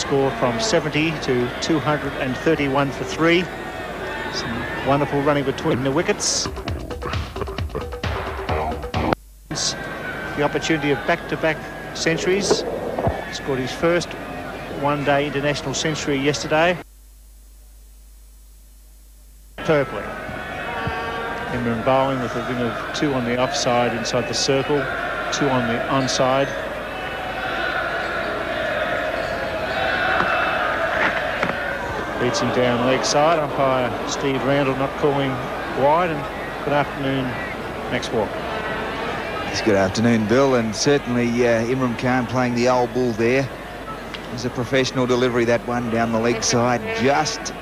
score from 70 to 231 for 3. Some wonderful running between the wickets. The opportunity of back-to-back centuries. Scored his first one-day international century yesterday. Purply. Imran bowling with a wing of 2 on the offside inside the circle, 2 on the onside. Beats him down leg side. Umpire Steve Randall not calling wide. And good afternoon, Max Walker. It's good afternoon, Bill, and certainly Imran Khan playing the old bull there. It was a professional delivery, that one down the leg side, just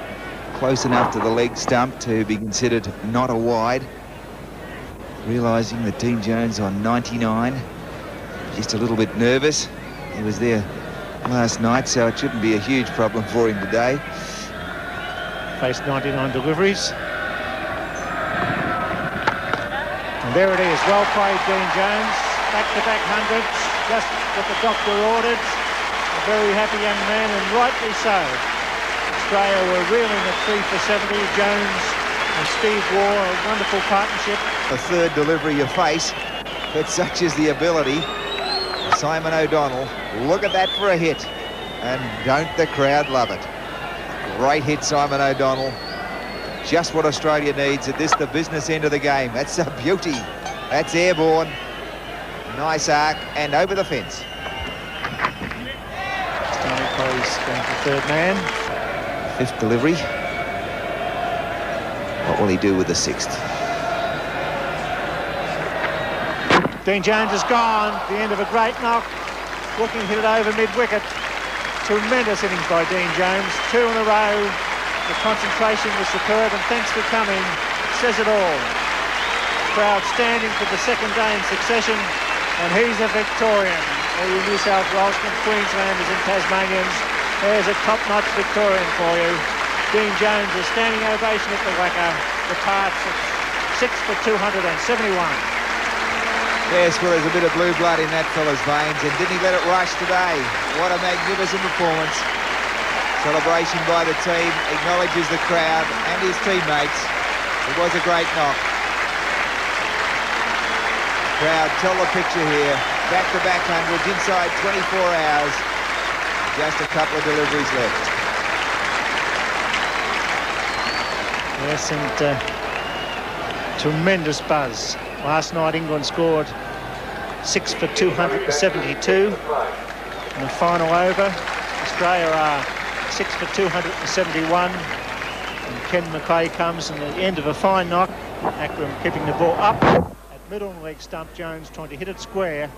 close enough to the leg stump to be considered not a wide. Realising that Dean Jones on 99, just a little bit nervous. He was there last night, so it shouldn't be a huge problem for him today. Faced 99 deliveries. And there it is, well played, Dean Jones. Back-to-back hundreds, just what the doctor ordered. A very happy young man, and rightly so. Australia were reeling at 3 for 70. Jones and Steve Waugh, a wonderful partnership. The third delivery you face, but such is the ability. Simon O'Donnell, look at that for a hit. And don't the crowd love it? Great hit, Simon O'Donnell. Just what Australia needs at the business end of the game. That's a beauty. That's airborne. Nice arc and over the fence. Stanley plays going for third man. Fifth delivery. What will he do with the sixth? Dean Jones is gone. The end of a great knock. Looking hit it over mid-wicket. Tremendous innings by Dean Jones. 2 in a row. The concentration was superb, and thanks for coming. Says it all. Crowd standing for the second day in succession, and he's a Victorian. All you New South Welshman, Queenslanders and Tasmanians, there's a top-notch Victorian for you. Dean Jones, a standing ovation at the WACA. Departs at 6 for 271. Yes, well, there's a bit of blue blood in that fella's veins, and didn't he let it rush today? What a magnificent performance. Celebration by the team, acknowledges the crowd and his teammates. It was a great knock. Crowd, tell the picture here. Back-to-back hundreds inside 24 hours. Just a couple of deliveries left. Yes, and tremendous buzz. Last night England scored 6 for 272 in the final over. Australia are 6 for 271. And Ken MacLeay comes in the end of a fine knock. Akram keeping the ball up at middle leg stump. Jones trying to hit it square.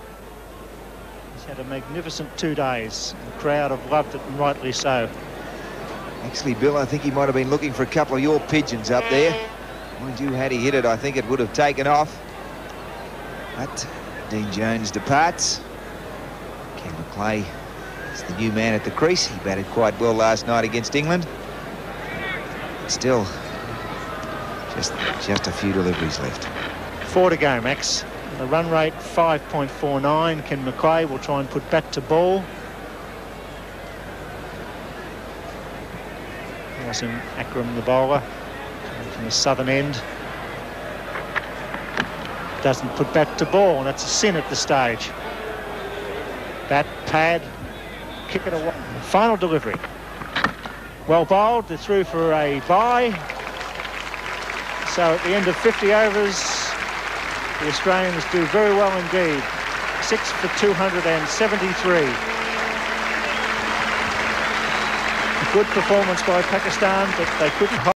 He's had a magnificent 2 days. The crowd have loved it, and rightly so. Actually, Bill, I think he might have been looking for a couple of your pigeons up there. Mind you, had he hit it, I think it would have taken off. But Dean Jones departs. Ken MacLeay is the new man at the crease. He batted quite well last night against England. But still, just a few deliveries left. 4 to go, Max. The run rate 5.49. Ken MacLeay will try and put bat to ball. Wasim Akram, the bowler, from the southern end. Doesn't put bat to ball, and that's a sin at the stage. Bat, pad, kick it away. Final delivery. Well bowled, they're through for a bye. So at the end of 50 overs, the Australians do very well indeed. 6 for 273. A good performance by Pakistan, but they couldn't